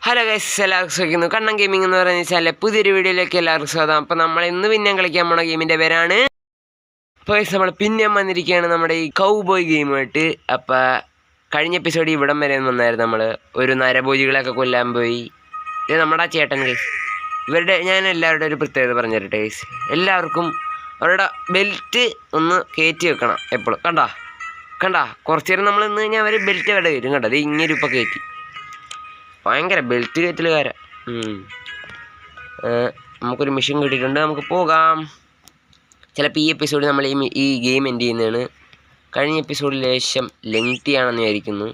Hello guys, എല്ലാവർക്കും ശ്രമിക്കുന്നു Kannan gaming എന്ന് പറയുന്ന വെച്ചാൽ പുതിയൊരു വീഡിയോയിലേക്ക് എല്ലാവർക്കും സ്വാഗതം. അപ്പോൾ നമ്മൾ ഇന്ന് പിന്നെ കളിക്കാൻ പോണ ഗെയിമിൻ്റെ പേരാണ്. അപ്പോൾ ഗൈസ് നമ്മൾ പിന്നെ വന്നിരിക്കുകയാണ് നമ്മുടെ ഈ കൗബോയ് ഗെയിമായിട്ട്. അപ്പോൾ കഴിഞ്ഞ എപ്പിസോഡ് ഇവിടം വരെ വന്നായിരുന്നു. നമ്മൾ ഒരു നരഭോജികളെയൊക്കെ കൊല്ലാൻ പോയി. ഇത് നമ്മുടെ ചേട്ടൻ ഗൈസ്. ഞാൻ എല്ലാവരുടെ ഒരു പ്രത്യേകത പറഞ്ഞു തരട്ടെ ഗൈസ്. എല്ലാവർക്കും അവരുടെ ബെൽറ്റ് ഒന്ന് കയറ്റി വെക്കണം എപ്പോഴും. കണ്ടാ കുറച്ച് നേരം നമ്മൾ നിന്ന് കഴിഞ്ഞാൽ അവർ ബെൽറ്റ് അവിടെ വരും. കണ്ടോ, അത് ഇങ്ങനെ ഇപ്പോൾ കയറ്റി ഭയങ്കര ബെൽറ്റ് കയറ്റലുകാരാ. നമുക്കൊരു മിഷൻ കിട്ടിയിട്ടുണ്ട്, നമുക്ക് പോകാം. ചിലപ്പോൾ ഈ എപ്പിസോഡ് നമ്മൾ ഈ ഗെയിം എൻഡ് ചെയ്യുന്നതാണ്. കഴിഞ്ഞ എപ്പിസോഡിൽ ലേശം ലെങ്തി ആണെന്ന് വിചാരിക്കുന്നു.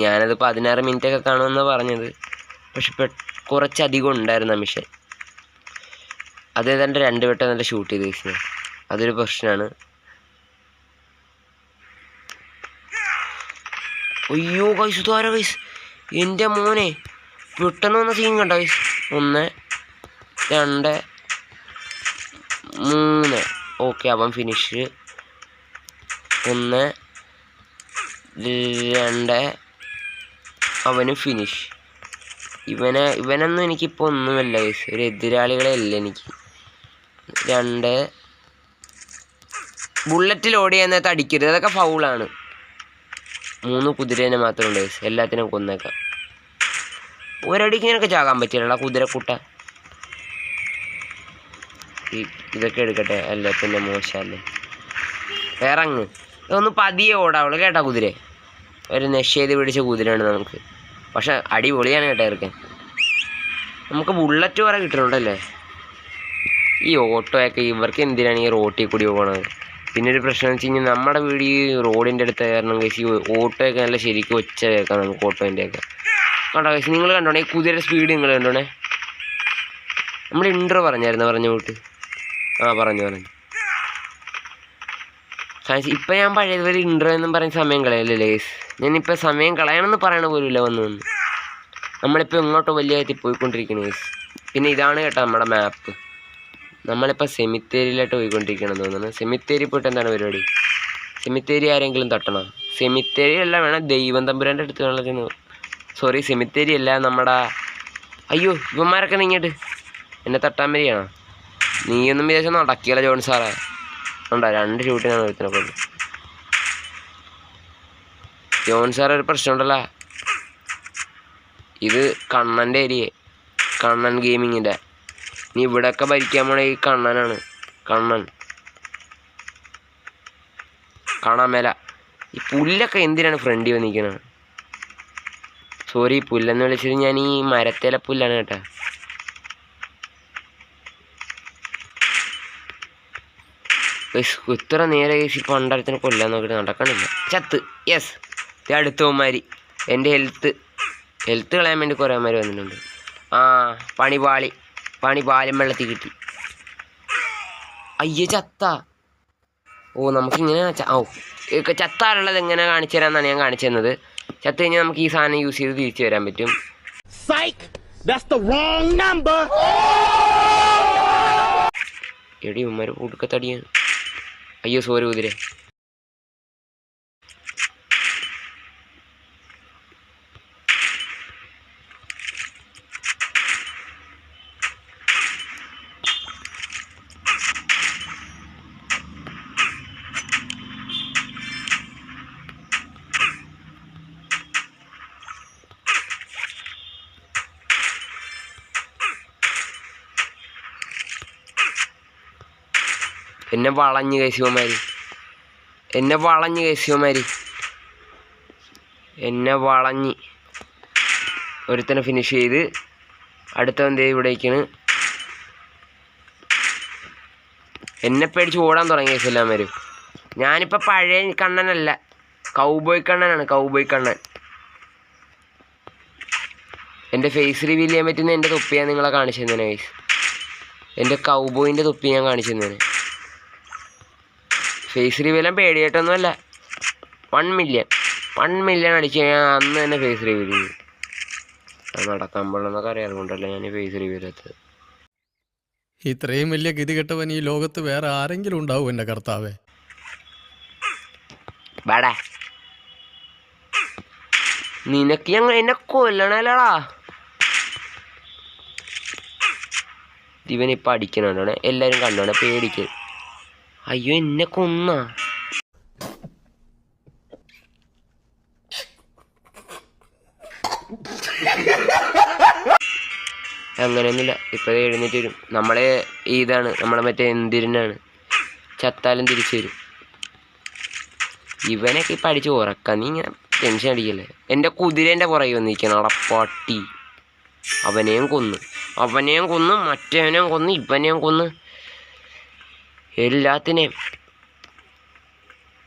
ഞാനത് 16 മിനിറ്റൊക്കെ കാണുമെന്നാണ് പറഞ്ഞത്. പക്ഷെ കുറച്ചധികം ഉണ്ടായിരുന്നു ആ മിഷൻ. അത് ഏതാണ്ട് 2 വട്ടം നല്ല ഷൂട്ട് ചെയ്ത് വെച്ചാൽ അതൊരു പ്രശ്നമാണ്. അയ്യോ കൈസ്, ദ്വാര കൈസ്, എൻ്റെ മോനെ പെട്ടെന്ന് വന്ന സീൻ കണ്ടോ കൈസ്. 1 2 3 ഓക്കെ, അവൻ ഫിനിഷ്. 1 2 അവനും ഫിനിഷ്. ഇവനൊന്നും എനിക്കിപ്പോൾ ഒന്നുമല്ല കൈസ്, ഒരു എതിരാളികളെ അല്ല എനിക്ക്. 2 ബുള്ളറ്റിൽ ഓടി എന്നത്തെ അടിക്കരുത്, അതൊക്കെ ഫൗളാണ്. 3 കുതിരേനെ മാത്രം ഉണ്ട്, എല്ലാത്തിനും കൊന്നേക്കാം. ഒരടിക്ക് ഇങ്ങനെയൊക്കെ ചാകാൻ പറ്റില്ല കുതിരക്കുട്ട. ഇതൊക്കെ എടുക്കട്ടെ, അല്ല പിന്നെ മോശമല്ലേ. ഇറങ്ങ്, ഇതൊന്ന് പതിയെ ഓടാവുള്ളൂ കേട്ടാ. കുതിര ഒരു നിശ്ചയത് പിടിച്ച കുതിരയാണ് നമുക്ക്. പക്ഷെ അടിപൊളിയാണ് കേട്ടോ ഇറക്കാൻ. നമുക്ക് ബുള്ളറ്റ് വരെ കിട്ടുന്നുണ്ടല്ലേ. ഈ ഓട്ടോയൊക്കെ ഇവർക്ക് എന്തിനാണ് ഈ റോട്ടിൽ കൂടി പോകണത്? പിന്നെ ഒരു പ്രശ്നം എന്ന് വെച്ച് കഴിഞ്ഞാൽ നമ്മുടെ വീട് ഈ റോഡിൻ്റെ അടുത്ത് കാരണം കഴിച്ച് ഓട്ടോയൊക്കെ നല്ല ശരിക്കും ഒച്ച കേൾക്കാം നമുക്ക്. ഓട്ടോൻ്റെയൊക്കെ കണ്ടോ കഴിച്ച്, നിങ്ങൾ കണ്ടോണേ ഈ കുതിരയുടെ സ്പീഡ് നിങ്ങൾ കണ്ടോണേ. നമ്മൾ ഇൻട്രോ പറഞ്ഞു പോട്ട്. പറഞ്ഞു ഇപ്പം ഞാൻ പഴയതുപോലെ ഇൻട്രോ എന്നും പറയുന്ന സമയം കളയല്ലേ ലേസ്. ഞാനിപ്പോൾ സമയം കളയണമെന്ന് പറയണ പോലുമില്ല വന്ന് നമ്മളിപ്പോൾ എങ്ങോട്ടോ വലിയ കാര്യത്തിൽ പോയിക്കൊണ്ടിരിക്കുന്നു ലേസ്. പിന്നെ ഇതാണ് കേട്ടോ നമ്മുടെ മാപ്പ്. നമ്മളിപ്പോൾ സെമിത്തേരിയിലോട്ട് പോയിക്കൊണ്ടിരിക്കണമെന്ന് തോന്നുന്നു. സെമിത്തേരി പോയിട്ട് എന്താണ് പരിപാടി? സെമിത്തേരി ആരെങ്കിലും തട്ടണം? സെമിത്തേരി അല്ല, വേണം ദൈവം തമ്പുരാൻ്റെ അടുത്ത് വെള്ളത്തിന്. സോറി, സെമിത്തേരി അല്ല, നമ്മുടെ അയ്യോ ഇവന്മാരൊക്കെ നീങ്ങിട്ട് എന്നെ തട്ടാൻ വരികയാണോ? നീയൊന്നും വിചാരിച്ചാൽ നടക്കിയല്ല ജോൺ സാറേ. ഉണ്ടോ 2 ഷൂട്ടിനാണ് ഒരുത്തിനെ കൊണ്ട്. ജോൺ സാർ ഒരു പ്രശ്നമുണ്ടല്ലോ, ഇത് കണ്ണൻ്റെ ഏരിയ, കണ്ണൻ ഗെയിമിങ്ങിൻ്റെ. നീ ഇവിടെയൊക്കെ ഭരിക്കാൻ പോണേ ഈ കണ്ണനാണ്. കാണാൻ മേല. ഈ പുല്ലൊക്കെ എന്തിനാണ് ഫ്രണ്ടിൽ വന്നിരിക്കുന്നത്? സോറി, പുല്ലെന്ന് വിളിച്ചത് ഞാൻ ഈ മരത്തേല പുല്ലാണ് കേട്ടോ. ഇത്ര നേരെ ഈ പണ്ടരത്തിന് കൊല്ലാൻ നോക്കിയിട്ട് നടക്കണില്ല. ചത്ത്. യെസ്, അടുത്തവന്മാര് എൻ്റെ ഹെൽത്ത് കളയാൻ വേണ്ടി കുറേ മാര് വന്നിട്ടുണ്ട്. പണി പാലും വെള്ളത്തിൽ കിട്ടി. അയ്യേ ചത്ത. നമുക്കിങ്ങനെ ചത്താറുള്ളത് എങ്ങനെ കാണിച്ചു തരാമെന്നാണ് ഞാൻ കാണിച്ചു തന്നത്. ചത്ത് കഴിഞ്ഞാൽ നമുക്ക് ഈ സാധനം യൂസ് ചെയ്ത് തിരിച്ചു വരാൻ പറ്റും. എടി ഉമ്മര് ഉടുക്കത്തടിയാണ്. അയ്യോ സോറി കുതിര. എന്നെ വളഞ്ഞ് ഒരുത്തനെ ഫിനിഷ് ചെയ്ത് അടുത്തവൻ ദേ ഇവിടേക്കാണ്. എന്നെ പേടിച്ച് ഓടാൻ തുടങ്ങി എല്ലാവരും. ഞാനിപ്പോൾ പഴയ കണ്ണനല്ല, കൗബോയ് കണ്ണൻ. എൻ്റെ ഫേസ് റിവീൽ ചെയ്യാൻ പറ്റുന്ന എൻ്റെ തൊപ്പിയാണ് നിങ്ങളെ കാണിച്ചു തന്നെ ഗൈസ്. എൻ്റെ കൗബോയിൻ്റെ തൊപ്പി ഞാൻ കാണിച്ചു തന്നെ. ഫേസ് റിവീലാൻ പേടിയായിട്ടൊന്നുമല്ല. 1 മില്യൺ അടിച്ച് കഴിഞ്ഞാൽ അന്ന് തന്നെ ഫേസ് റിവീൽ ചെയ്യും. അത് നടക്കാൻ പാടില്ലെന്നൊക്കെ അറിയാതെ കൊണ്ടല്ലേ ഞാൻ ഫേസ് റിവീൽ എത്തത്. ഇത്രയും വലിയ ഗതികെട്ടവൻ ഈ ലോകത്ത് വേറെ ആരെങ്കിലും ഉണ്ടാവും എൻ്റെ കർത്താവേ? നിനക്ക് ഞങ്ങൾ എന്നെ കൊല്ലണല്ലോടാ. ഇവനിപ്പോൾ അടിക്കണോണ്ടാണ് എല്ലാവരും കണ്ടോണേ പേടിക്ക്. അയ്യോ എന്നെ കൊന്ന. അങ്ങനെയൊന്നുമില്ല, ഇപ്പോഴേ എഴുന്നേറ്റ് വരും. നമ്മളെ ഇതാണ് നമ്മളെ മറ്റേ എന്തിരനാണ്, ചത്താലും തിരിച്ചു വരും. ഇവനൊക്കെ ഇപ്പം അടിച്ച് ഉറക്കാം. നീ ഇങ്ങനെ ടെൻഷൻ അടിക്കല്ലേ. എൻ്റെ കുതിരേൻ്റെ പുറകെ വന്നിരിക്കണം അവിടെ പട്ടി. അവനെയും കൊന്ന് മറ്റവനെയും കൊന്ന് ഇവനെയും കൊന്ന് എല്ലാത്തിനെയും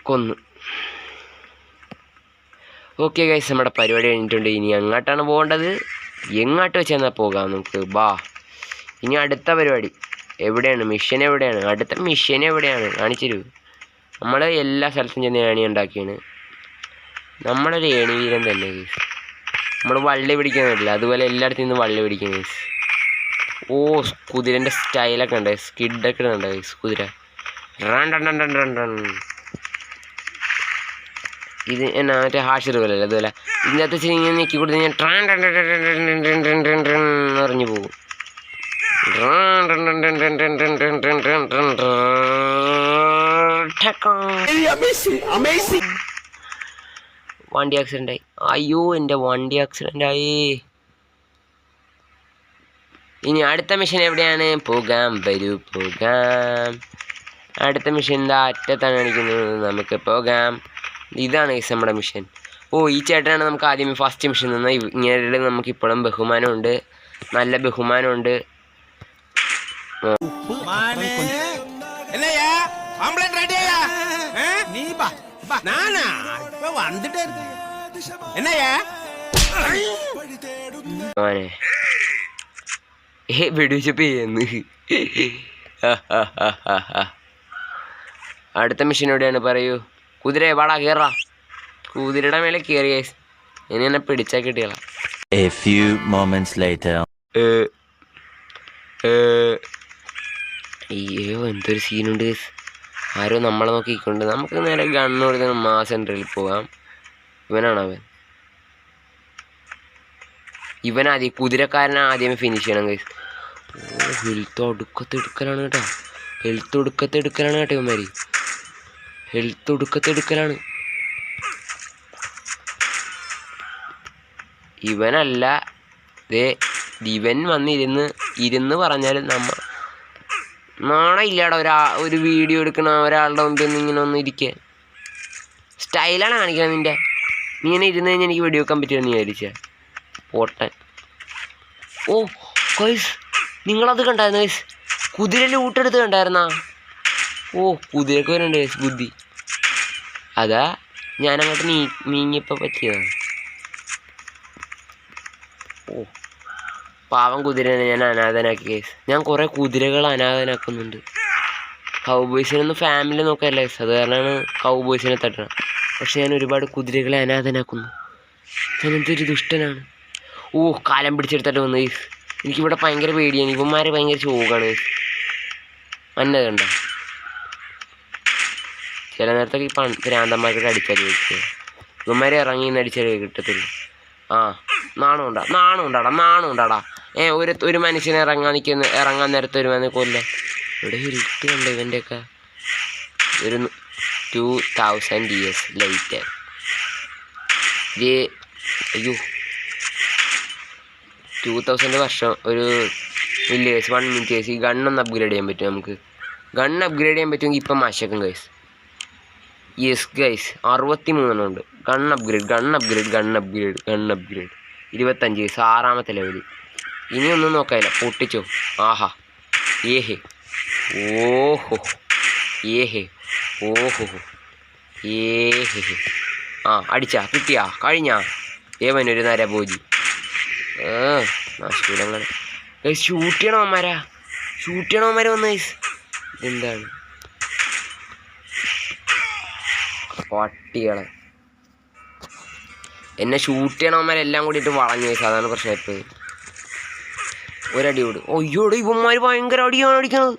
കൊന്ന്. ഓക്കെ ഗൈസ്, നമ്മുടെ പരിപാടി കഴിഞ്ഞിട്ടുണ്ട്. ഇനി എങ്ങോട്ടാണ് പോകേണ്ടത്? എങ്ങോട്ട് വെച്ചെന്നാൽ പോകാം നമുക്ക്. ബാ, ഇനി അടുത്ത പരിപാടി എവിടെയാണ്? മിഷൻ എവിടെയാണ്? അടുത്ത മിഷൻ എവിടെയാണ്? കാണിച്ചിരു. നമ്മൾ എല്ലാ സ്ഥലത്തും ചെന്ന് ഏണി ഉണ്ടാക്കിയാണ്. നമ്മളൊരു ഏണി വീരൻ തന്നെ ഗൈസ്. നമ്മൾ വള്ളി പിടിക്കാൻ പറ്റില്ല, അതുപോലെ എല്ലായിടത്തും നിന്ന് വള്ളി പിടിക്കും ഗൈസ്. ഓ, കുതിരൻ്റെ സ്റ്റൈലൊക്കെ ഉണ്ട്, സ്കിഡൊക്കെ ഉണ്ട് ഗൈസ്. കുതിര run run run run run. ഇത് എന്നാ മറ്റേ ഹാഷർ പോലെ അല്ല, അതുപോലെ ഇതിൻ്റെ അകത്ത് വെച്ച് ഇങ്ങനെ നീക്കി കൊടുത്ത് ഞാൻ അറിഞ്ഞു പോകും. വണ്ടി ആക്സിഡൻ്റ് ആയി. അയ്യോ എൻ്റെ വണ്ടി ആക്സിഡൻ്റ് ആയി. ഇനി അടുത്ത മിഷൻ എവിടെയാണ്? പോകാം, വരൂ പോകാം. അടുത്ത മിഷൻ എന്താ അറ്റത്താണ് കാണിക്കുന്നത്. നമുക്ക് പോകാം. ഇതാണ് ഗൈസ് നമ്മുടെ മിഷൻ. ഓ, ഈ ചേട്ടനാണ് നമുക്ക് ആദ്യമേ ഫസ്റ്റ് മിഷൻ തന്ന. ഇങ്ങനെ നമുക്ക് ഇപ്പോഴും ബഹുമാനമുണ്ട്, നല്ല ബഹുമാനമുണ്ട്. വെടിവെച്ചപ്പോ അടുത്ത മിഷൻ എവിടെയാണ് പറയൂ? കുതിര വാടാ, കയറാ. കുതിരയുടെ മേലെ കയറി ഗൈസ്. ഇനി എന്നെ പിടിച്ചാൽ കിട്ടിയല്ല. അയ്യോ എന്തൊരു സീനുണ്ട് ഗൈസ്. ആരോ നമ്മളെ നോക്കിക്കൊണ്ട്. നമുക്ക് നേരെ ഗണ്ണ് കൊടുത്ത് മാസ് സെൻറ്ററിൽ പോകാം. ഇവനാദ്യം കുതിരക്കാരനെ ആദ്യമേ ഫിനിഷ് ചെയ്യണം ഗൈസ്. ഓ, ഹെൽത്ത് ഒടുക്കത്തെടുക്കലാണ് കേട്ടോ. ഇവന്മാര് ഹെൽത്ത് ഒടുക്കത്തെടുക്കലാണ്. ഇവനല്ല ഇവൻ വന്നിരുന്ന് പറഞ്ഞാലും നാണം ഇല്ലാടാ ഒരു വീഡിയോ എടുക്കണ ഒരാളുടെ മുമ്പിൽ നിന്ന് ഇങ്ങനെ ഒന്നും ഇരിക്കുക. സ്റ്റൈലാണ് കാണിക്കണം നിൻ്റെ. നീ ഇങ്ങനെ ഇരുന്ന് കഴിഞ്ഞാൽ എനിക്ക് വെടി വെക്കാൻ പറ്റുമെന്ന് വിചാരിച്ച പൊട്ടൻ. ഓ ഗൈസ്, നിങ്ങളത് കണ്ടായിരുന്നു ഗൈസ്? കുതിര ലൂട്ടെടുത്ത് കണ്ടായിരുന്നാ? ഓ, കുതിരക്ക് വരുന്നുണ്ട് ഗൈസ് ബുദ്ധി. അതാ ഞാനങ്ങോട്ട് നീങ്ങിയപ്പോൾ പറ്റിയതാണ്. ഓ, പാവം കുതിരനെ ഞാൻ അനാഥനാക്കി ഗൈസ്. ഞാൻ കുറേ കുതിരകൾ അനാഥനാക്കുന്നുണ്ട്. കൗബോയ്സിനൊന്നും ഫാമിലി നോക്കാമല്ല ഗൈസ്, അത് കാരണമാണ് കൗബോയ്സിനെ തട്ടണം. പക്ഷെ ഞാൻ ഒരുപാട് കുതിരകളെ അനാഥനാക്കുന്നു. ഞാൻ എന്തൊരു ദുഷ്ടനാണ്. ഓ, കാലം പിടിച്ചെടുത്തിട്ട് വന്നു ഗൈസ്. എനിക്കിവിടെ ഭയങ്കര പേടിയാണ്. ഇവന്മാരെ ഭയങ്കര ചോക്കാണ് ഗൈസ്. അന്നത് കണ്ടോ? ചില നേരത്തൊക്കെ ഈ ഭ്രാന്തന്മാർക്കൊക്കെ അടിച്ചാൽ ചോദിക്കുക. ഇവന്മാരെ ഇറങ്ങി നിന്ന് അടിച്ചാൽ കിട്ടത്തില്ല. ആ, നാണം ഉണ്ടാടാ. ഒരു മനുഷ്യനെ ഇറങ്ങാൻ നേരത്തെ ഒരു മനുഷ്യനെ കൊല്ല. ഇവിടെ ഇരുട്ട് കണ്ടോ ഇവൻ്റെയൊക്കെ? ഒരു 2000 years later. അയ്യോ, 2000 വർഷം ഒരു മില്ലേഴ്സ് 1 minute ഈ ഗണ്ണൊന്ന് അപ്ഗ്രേഡ് ചെയ്യാൻ പറ്റും. നമുക്ക് ഗണ്ണ് അപ്ഗ്രേഡ് ചെയ്യാൻ പറ്റുമെങ്കിൽ ഇപ്പം മാശക്കും ഗൈസ്. യെസ് ഗൈസ്, 63 ഉണ്ട്. ഗണ്ണ് അപ്ഗ്രേഡ് 25 ഗൈസ്, 6ാമത്തെ ലെവൽ. ഇനിയൊന്നും നോക്കാനില്ല, പൊട്ടിച്ചോ. ആഹാ, ഏഹേ, ഓഹോ, ഏഹേ, ഓഹോ, ഏഹേ. ആ, അടിച്ചാ, കിട്ടിയാ, കഴിഞ്ഞാ? ഏവനൊരു നരഭോജി. നാശകൂലങ്ങൾ ഷൂട്ട് ചെയ്യണവന്മാരാ വന്ന ഗൈസ്. എന്താണ് പട്ടികളെ എന്നെ ഷൂട്ട് ചെയ്യണവന്മാരെല്ലാം കൂടിയിട്ട് വളഞ്ഞു ഗൈസ്. അതാണ് പ്രശ്നം. ഇപ്പോൾ ഒരടി ഓട്. അയ്യോടെ ഇവന്മാർ ഭയങ്കര അടിയാണ് അടിക്കണത്.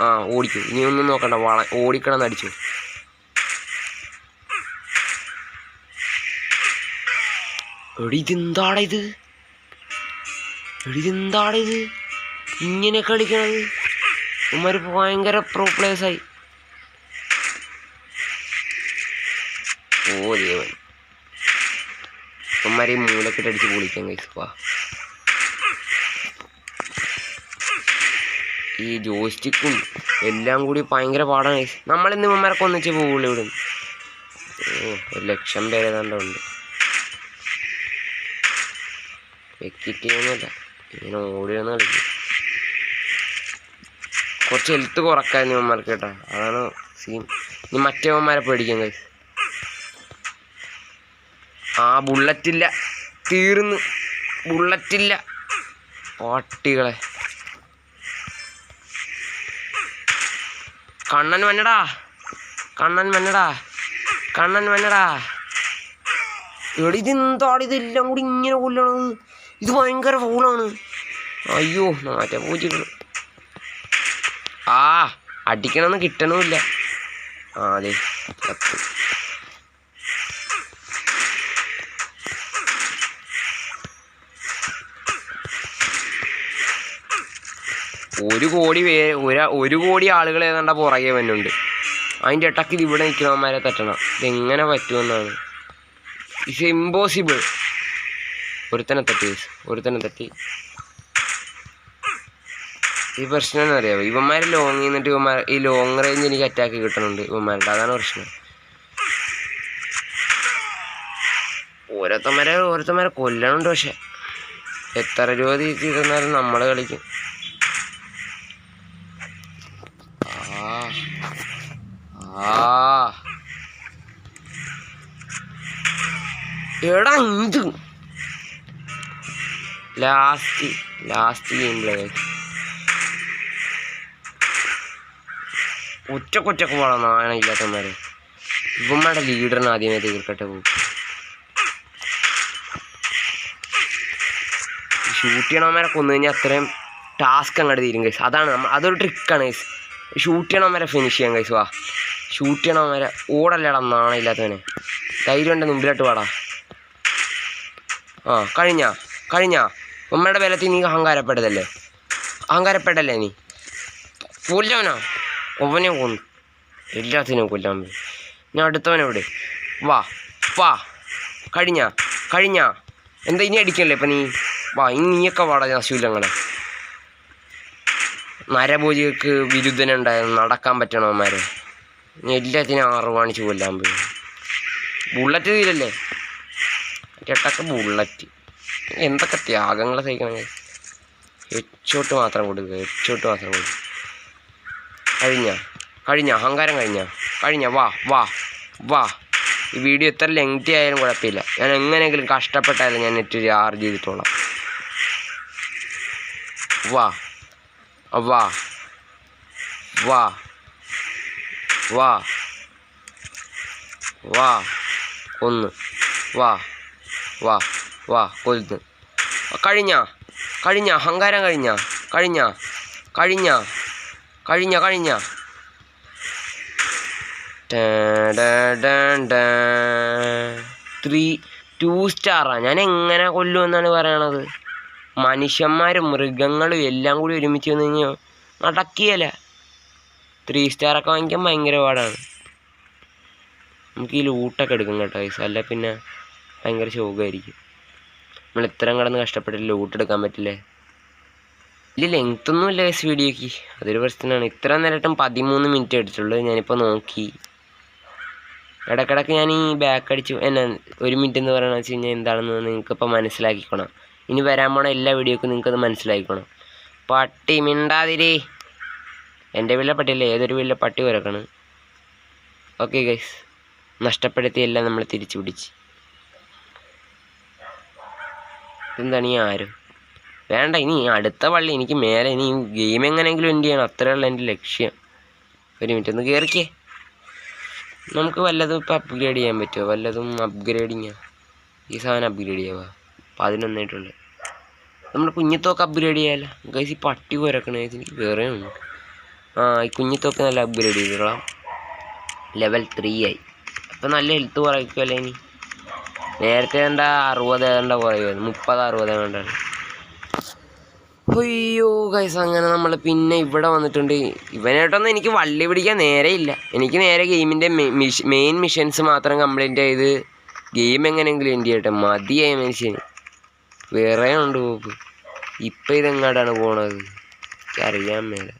ആ, ഓടിക്കും. ഇനി ഒന്നും നോക്കണ്ട, ഓടിക്കണം അടിച്ചു. ഇതെന്താണിത്? ഇതെന്താണിത് ഇങ്ങനെ കളിക്കണത്? ഇവന്മാർ ഭയങ്കര പ്രോ പ്ലേയേഴ്സായി. ഓ ദേവൻ, ഇവന്മാരെ മൂലക്കെട്ട് അടിച്ച് പൊളിക്കാൻ കഴിച്ചു. ഈ ജോയ്സ്റ്റിക്കും എല്ലാം കൂടി ഭയങ്കര പാടാണ്. നമ്മളിന്ന് ഇവന്മാരൊക്കെ ഒന്നിച്ച് പോകുള്ളൂ ഇവിടെ. ഓ 1,00,000 പേര് ഏതാണ്ടുണ്ട്. വെക്കിറ്റൊന്നുമില്ല, ഇങ്ങനെ ഓടിയൊന്നും കളിക്കും. കുറച്ച് ഹെൽത്ത് കുറക്കായിരുന്നു ഇവന്മാർക്ക് കേട്ടോ, അതാണ് സീൻ. ഇനി മറ്റേവന്മാരെ പേടിക്കാൻ കഴിച്ചു. ബുള്ളറ്റില്ല, തീർന്ന്. ബുള്ളറ്റില്ല പാട്ടികളെ. കണ്ണൻ വന്നടാ, കണ്ണൻ വന്നടാ, കണ്ണൻ വന്നടാ. ഇതെന്താണ് ഇതെല്ലാം കൂടി ഇങ്ങനെ കൊല്ലണത്? ഇത് ഭയങ്കര ഫൗളാണ്. അയ്യോ മറ്റേ പൂച്ചകൾ. അടിക്കണമെന്ന് കിട്ടണമില്ല. അതെ ചത്ത്. ഒരു കോടി ആളുകൾ ഏതാണ്ട പുറകെ വന്നുണ്ട്. അതിൻ്റെ ഇടയ്ക്ക് ഇത് ഇവിടെ നിൽക്കുന്നവന്മാരെ തട്ടണം. ഇതെങ്ങനെ പറ്റുമെന്നാണ്. It's impossible. ഒരുത്തനെ തട്ടി. ഈ പ്രശ്നം എന്ന് അറിയാമോ, ഇവന്മാർ ലോങ് നിന്നിട്ട് ഈ ലോങ് റേഞ്ച് എനിക്ക് അറ്റാക്ക് കിട്ടുന്നുണ്ട് ഇവന്മാരുടെ. അതാണ് പ്രശ്നം. ഓരോരുത്തന്മാരെ കൊല്ലണുണ്ട്. പക്ഷെ എത്ര രൂപ തിരിച്ചിരുന്നാലും നമ്മൾ കളിക്കും. എടാ ഇത് ലാസ്റ്റ് ഗെയിം പ്ലേ ഒറ്റക്കൊറ്റക്ക് പോകണം. നാണയില്ലാത്തവന്മാരെ. ഇവന്മാരുടെ ലീഡറിന് ആദ്യമേ തീർക്കട്ടെ പോകും. ഷൂട്ട് ചെയ്യണവന്മാരെ കൊന്നു കഴിഞ്ഞാൽ അത്രയും ടാസ്ക് അങ്ങോട്ട് തീരും കൈസ്. അതൊരു ട്രിക്കാണ് കൈസ്. ഷൂട്ട് ചെയ്യണവന്മാരെ ഫിനിഷ് ചെയ്യാൻ കൈസ്. ഷൂട്ട് ചെയ്യണവന്മാരെ ഓടല്ലേടാ നാണയില്ലാത്തവനെ. ധൈര്യം ഉണ്ട്, മുമ്പിലോട്ട് വാടാ. കഴിഞ്ഞ ഉമ്മയുടെ ബലത്തിൽ നീ അഹങ്കാരപ്പെടല്ലേ നീ. കൊല്ലവനാ, ഒവനെ കൊന്നു. എല്ലാത്തിനും കൊല്ലാൻ പോയി. ഞാൻ അടുത്തവനെവിടെ? വാ കഴിഞ്ഞ എന്താ ഇനി അടിക്കണല്ലേ ഇപ്പം നീ? ഇനി നീയൊക്കെ വാടാ നശൂലങ്ങളെ. നരഭോജികൾക്ക് വിരുദ്ധനുണ്ടായിരുന്നു, നടക്കാൻ പറ്റണവന്മാരെ. ഇനി എല്ലാത്തിനും 6 കാണിച്ച് കൊല്ലാൻ പോയി. ബുള്ളറ്റ് തീരല്ലേ ചേട്ടക്ക്? ബുള്ളറ്റ് എന്തൊക്കെ ത്യാഗങ്ങൾ സഹിക്കണം. ഹെഡ്ഷോട്ട് മാത്രം കൊടുക്കുക. കഴിഞ്ഞ അഹങ്കാരം കഴിഞ്ഞ. വാ. ഈ വീഡിയോ എത്ര ലെങ്തി ആയാലും കുഴപ്പമില്ല. ഞാൻ എങ്ങനെയെങ്കിലും കഷ്ടപ്പെട്ടാലും ഞാൻ നെറ്റ് ചാർജ് ചെയ്തിട്ടോളാം. വാ ഒന്ന് വാ കൊല്ലുന്നു. കഴിഞ്ഞ അഹങ്കാരം കഴിഞ്ഞ 2 സ്റ്റാറാ. ഞാൻ എങ്ങനെ കൊല്ലുമെന്നാണ് പറയണത്? മനുഷ്യന്മാരും മൃഗങ്ങളും എല്ലാം കൂടി ഒരുമിച്ച് വന്നു കഴിഞ്ഞാൽ നടക്കിയല്ല. 3 സ്റ്റാറൊക്കെ വാങ്ങിക്കാൻ ഭയങ്കര പാടാണ്. നമുക്ക് ഈ ലൂട്ടൊക്കെ എടുക്കും കേട്ടോ ഗൈസ്, അല്ല പിന്നെ ഭയങ്കര ശോകമായിരിക്കും. നമ്മൾ ഇത്രയും കിടന്ന് കഷ്ടപ്പെട്ടിട്ട് ലൂട്ട് എടുക്കാൻ പറ്റില്ലേ? വലിയ ലെങ്ത്തൊന്നും ഇല്ല ഗൈസ് വീഡിയോക്ക്, അതൊരു പ്രശ്നമാണ്. ഇത്ര നേരമായിട്ടും 13 മിനിറ്റ് എടുത്തുള്ളൂ. ഞാനിപ്പോൾ നോക്കി ഇടയ്ക്കിടയ്ക്ക് ഞാൻ ഈ ബാക്ക് അടിച്ചു. 1 മിനിറ്റ് എന്ന് പറയണമെന്ന് വെച്ച് കഴിഞ്ഞാൽ എന്താണെന്ന് നിങ്ങൾക്കിപ്പോൾ മനസ്സിലാക്കിക്കണം. ഇനി വരാൻ പോണ എല്ലാ വീഡിയോക്കും നിങ്ങൾക്കത് മനസ്സിലാക്കിക്കണം. പട്ടി മിണ്ടാതിരി. എൻ്റെ വീട്ടിലെ പട്ടിയല്ലേ, ഏതൊരു വീട്ടിലെ പട്ടി കുരക്കാണ്. ഓക്കെ ഗൈസ്, നഷ്ടപ്പെടുത്തിയെല്ലാം നമ്മൾ തിരിച്ചു പിടിച്ച്. ഇതെന്താണ് ഈ ആരും വേണ്ട. ഇനി അടുത്ത പള്ളി എനിക്ക് മേലെ ഇനി ഗെയിം എങ്ങനെയെങ്കിലും എൻഡ് ചെയ്യണം. അത്രയുള്ള എൻ്റെ ലക്ഷ്യം. 1 മിനിറ്റ് ഒന്ന് കയറിക്കേ. നമുക്ക് വല്ലതും ഇപ്പോൾ അപ്ഗ്രേഡ് ചെയ്യാൻ പറ്റുമോ? വല്ലതും അപ്ഗ്രേഡിങ്ങാ. ഈ സാധനം അപ്ഗ്രേഡ് ചെയ്യാവാ. 11 ആയിട്ടുള്ളൂ. നമ്മുടെ കുഞ്ഞിത്തോക്ക് അപ്ഗ്രേഡ് ചെയ്യാമല്ലോ ഗൈസ്. ഈ പട്ടി കുരക്കണേ എനിക്ക് വേറെ ഉണ്ട്. ഈ കുഞ്ഞിത്തോക്ക് നല്ല അപ്ഗ്രേഡ് ചെയ്തോളാം. ലെവൽ 3 ആയി. അപ്പം നല്ല ഹെൽത്ത് കുറയ്ക്കുമല്ലേ ഇനി. നേരത്തെ കണ്ട 60 കണ്ട കുറയുമായിരുന്നു, 30-60 കണ്ടാണ്. അയ്യോ ഗൈസ്, അങ്ങനെ നമ്മൾ പിന്നെ ഇവിടെ വന്നിട്ടുണ്ട്. ഇവനായിട്ടൊന്നും എനിക്ക് വള്ളി പിടിക്കാൻ നേരെയില്ല. എനിക്ക് നേരെ ഗെയിമിൻ്റെ മെയിൻ മിഷൻസ് മാത്രം കംപ്ലീറ്റ് ചെയ്ത് ഗെയിം എങ്ങനെയെങ്കിലും എൻ്റെ ചെയ്യട്ടെ. മതിയായ മനുഷ്യന് വേറെ ഉണ്ട് പോക്ക്. ഇപ്പം ഇതെങ്ങാട്ടാണ് പോണത് എനിക്കറിയാൻ മേലെ.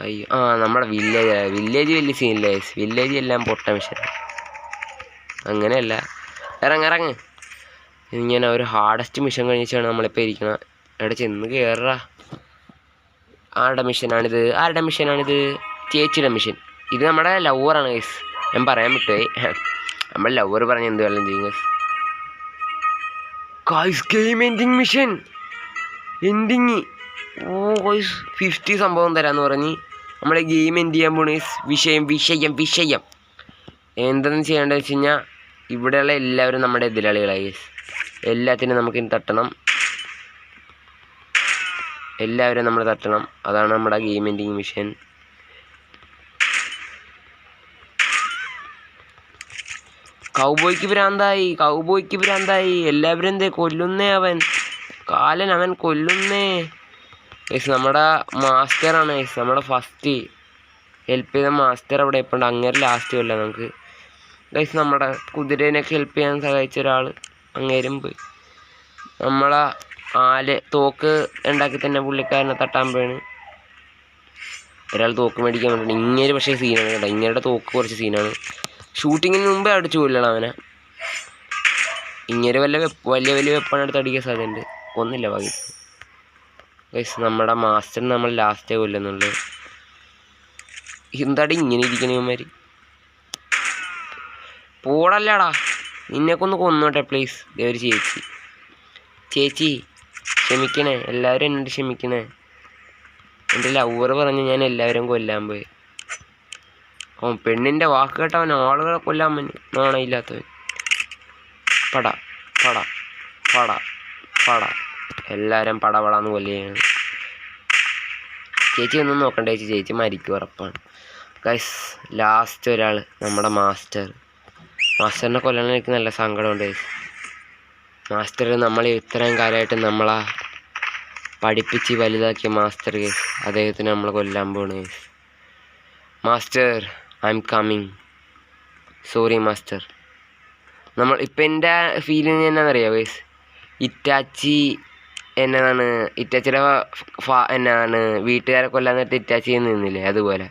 അയ്യോ, നമ്മുടെ വില്ലേജ് വലിയ സീനില്ല. വില്ലേജ് എല്ലാം പൊട്ട മിഷൻ. അങ്ങനെയല്ല, ഇറങ്ങ്. ഇങ്ങനെ ഒരു ഹാർഡസ്റ്റ് മിഷൻ കഴിഞ്ഞിട്ടാണ് നമ്മളിപ്പോൾ ഇരിക്കുന്നത്. അവിടെ ചെന്ന് കയറാ. ആരുടെ മിഷനാണിത്? ചേച്ചിയുടെ മിഷൻ. ഇത് നമ്മുടെ ലവറാണ് ഗൈസ്. ഞാൻ പറയാൻ വിട്ടുപോയി. നമ്മൾ ലവർ പറഞ്ഞ് എന്ത് വെള്ളം ചെയ്യും guys. Game ending mission. Ending. ഓ ഗൈസ്, 50 സംഭവം തരാമെന്ന് പറഞ്ഞ് നമ്മളെ ഗെയിം എൻഡ് ചെയ്യാൻ പോണ വിഷയം എന്തെന്ന് ചെയ്യേണ്ടതെന്ന് വെച്ച് കഴിഞ്ഞാൽ, ഇവിടെയുള്ള എല്ലാവരും നമ്മുടെ എതിരാളികളായി ഗൈസ്. എല്ലാത്തിനും നമുക്കിനി തട്ടണം. എല്ലാവരും നമ്മൾ തട്ടണം. അതാണ് നമ്മുടെ ഗെയിം എൻഡിങ് മിഷൻ. കൗബോയ്ക്ക് ഭ്രാന്തായി. എല്ലാവരും എന്തേ കൊല്ലുന്നേ? അവൻ കൊല്ലുന്നേ ഗൈസ്. നമ്മുടെ മാസ്റ്ററാണ് ഗൈസ്. നമ്മുടെ ഫസ്റ്റ് ഹെൽപ്പ് ചെയ്ത മാസ്റ്റർ അവിടെ ഇപ്പോൾ ഉണ്ട്. അങ്ങേരെ ലാസ്റ്റ് കൊല്ലാം നമുക്ക് ഗൈസ്. നമ്മുടെ കുതിരേനൊക്കെ ഹെൽപ്പ് ചെയ്യാൻ സഹായിച്ച ഒരാൾ അങ്ങേരും പോയി. നമ്മളെ തോക്ക് ഉണ്ടാക്കി തന്നെ പുള്ളിക്കാരനെ തട്ടാൻ പോയാണ്. ഒരാൾ തോക്ക് മേടിക്കാൻ വേണ്ടി. ഇങ്ങനെ പക്ഷേ സീനാണ് കേട്ടോ. ഇങ്ങനെയുടെ തോക്ക് കുറച്ച് സീനാണ്. ഷൂട്ടിങ്ങിന് മുമ്പേ അടിച്ചു കൊല്ലണം അവനെ. ഇങ്ങനെ വലിയ വെപ്പണെടുത്ത് അടിക്കാൻ സാധ്യതയുണ്ട്. ഒന്നില്ല ബാക്കി ഗൈസ്. നമ്മുടെ മാസ്റ്ററിന് നമ്മൾ ലാസ്റ്റേ കൊല്ലുന്നുള്ളൂ. എന്താടി ഇങ്ങനെ ഇരിക്കണവന്മാർ? പോടല്ലടാ, നിന്നെയൊക്കെ ഒന്ന് കൊന്നോട്ടെ പ്ലീസ്. ഒരു ചേച്ചി ക്ഷമിക്കണേ. എല്ലാവരും എന്നോട് ക്ഷമിക്കണേ. എൻ്റെ ലവർ പറഞ്ഞ് ഞാൻ എല്ലാവരും കൊല്ലാൻ പോയി. പെണ്ണിൻ്റെ വാക്ക് കേട്ടവൻ ആളുകളെ കൊല്ലാൻ പറ്റി. നാണയില്ലാത്തവൻ. പട എല്ലാവരും പടപടാന്ന് കൊല്ലുകയാണ്. ചേച്ചി ഒന്നും നോക്കണ്ട ചേച്ചി മരിക്കും ഉറപ്പാണ് ഗൈസ്. ലാസ്റ്റ് ഒരാൾ നമ്മുടെ മാസ്റ്ററിനെ കൊല്ലാൻ എനിക്ക് നല്ല സങ്കടമുണ്ട് ഗൈസ്. മാസ്റ്റർ നമ്മൾ ഇത്രയും കാലമായിട്ട് നമ്മളാ പഠിപ്പിച്ച് വലുതാക്കിയ മാസ്റ്റർ ഗൈസ്, അദ്ദേഹത്തിന് നമ്മൾ കൊല്ലാൻ പോണ് guys. Master, I am coming. Sorry master. നമ്മൾ ഇപ്പം എൻ്റെ ഫീലിംഗ് എന്നാണെന്നറിയാം ഗൈസ്. ഇറ്റാച്ചിയുടെ വീട്ടുകാരെ കൊല്ലാൻ നേരത്തെ ഇറ്റാച്ചി നിന്നില്ലേ, അതുപോലെ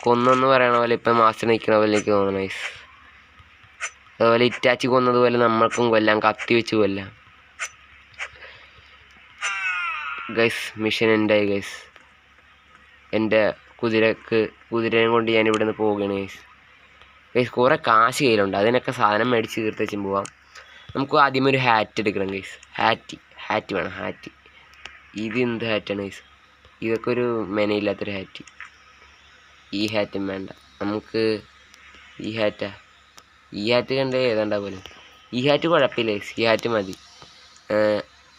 കൊന്നെന്ന് പറയണ പോലെ ഇപ്പം മാസ്റ്റർ നിൽക്കണ പോലെ എനിക്ക് തോന്നണം ഗൈസ്. അതുപോലെ ഇറ്റാച്ചി കൊന്നതുപോലെ നമ്മൾക്കും കൊല്ലാം, കത്തി വെച്ച് കൊല്ലാം ഗൈസ്. മിഷൻ എൻ്റെ ഗൈസ്. എൻ്റെ കുതിരയും കൊണ്ട് ഞാൻ ഇവിടെ നിന്ന് പോവുകയാണ് ഗൈസ്. കുറേ കാശ് കയ്യിലുണ്ട്. അതിനൊക്കെ സാധനം മേടിച്ച് തീർത്തും പോവാം. നമുക്ക് ആദ്യം ഒരു ഹാറ്റ് എടുക്കണം ഗൈസ്. ഹാറ്റ് വേണം. ഇത് എന്ത് ഹാറ്റാണ് ഗൈസ്? ഇതൊക്കെ ഒരു മെനയില്ലാത്തൊരു ഹാറ്റ്. ഈ ഹാറ്റും വേണ്ട നമുക്ക്. ഈ ഹാറ്റ് കണ്ടേ ഏതാണ്ടാ പോലെ. ഈ ഹാറ്റ് കുഴപ്പമില്ല ഗൈസ്. ഈ ഹാറ്റ് മതി.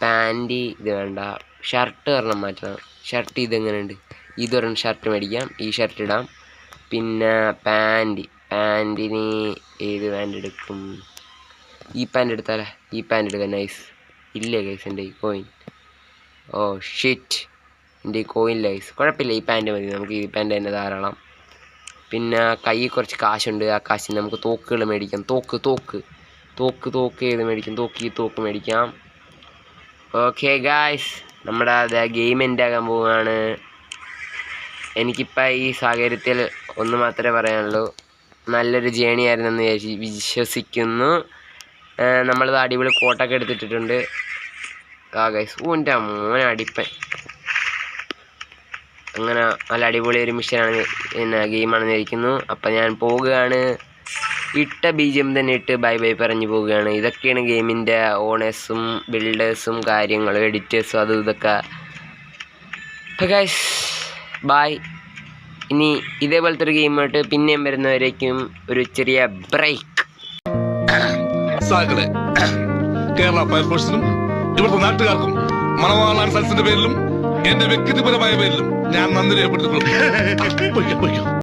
പാൻറ് ഇത് വേണ്ട. ഷർട്ട് ഒരെണ്ണം മാറ്റണം. ഷർട്ട് ഇതെങ്ങനെയുണ്ട്? ഇതൊരെണ്ണം ഷർട്ട് മേടിക്കാം. ഈ ഷർട്ട് ഇടാം. പിന്നെ പാൻറ്റിന് ഏത് പാൻറ് എടുക്കും? ഈ പാൻറ് എടുത്താലേ? ഈ പാൻറ് എടുക്കാം. നൈസ്. ഇല്ലേ ഗൈസ് എൻ്റെ ഈ കോയിൻ? ഓ ഷിറ്റ്, എൻ്റെ ഈ കോയിൻ ഗൈസ്. കുഴപ്പമില്ല, ഈ പാൻറ് മതി നമുക്ക്. ഈ പാൻറ് തന്നെ ധാരാളം. പിന്നെ കയ്യിൽ കുറച്ച് കാശുണ്ട്. ആ കാശിന് നമുക്ക് തോക്കുകൾ മേടിക്കാം. തോക്ക് ഏത് മേടിക്കാം? തോക്ക് മേടിക്കാം. ഓക്കെ ഗായ്സ്, നമ്മുടെ ഗെയിം എൻഡാകാൻ പോവുകയാണ്. എനിക്കിപ്പോൾ ഈ സാഹചര്യത്തിൽ ഒന്ന് മാത്രമേ പറയാനുള്ളൂ. നല്ലൊരു ജേണി ആയിരുന്നെന്ന് വിശ്വസിക്കുന്നു. നമ്മളത് അടിപൊളി കോട്ടൊക്കെ എടുത്തിട്ടിട്ടുണ്ട്. ഗൈസ്, എൻ്റെ മോനെ അടിപ്പൻ. അങ്ങനെ നല്ല അടിപൊളി ഒരു മിഷനാണ്, ഗെയിമാണെന്ന് ഇരിക്കുന്നു. അപ്പം ഞാൻ പോവുകയാണ്. ഇട്ട BGM തന്നെ ഇട്ട് ബൈ പറഞ്ഞു പോവുകയാണ്. ഇതൊക്കെയാണ് ഗെയിമിൻ്റെ ഓണേഴ്സും ബിൽഡേഴ്സും കാര്യങ്ങളും എഡിറ്റേഴ്സും അതും ഇതൊക്കെ. അപ്പം ഗൈസ് ബൈ. ഇനി ഇതേപോലത്തെ ഒരു ഗെയിമായിട്ട് പിന്നെയും വരുന്നവരേക്കും ഒരു ചെറിയ ബ്രേക്ക്. കേരള ഫയർഫോഴ്സിനും ഇവിടുത്തെ നാട്ടുകാർക്കും മണവാളാൻ സൽസിന്റെ പേരിലും എന്റെ വ്യക്തിപരമായ പേരിലും ഞാൻ നന്ദി രേഖപ്പെടുത്തിക്കൊള്ളുന്നു.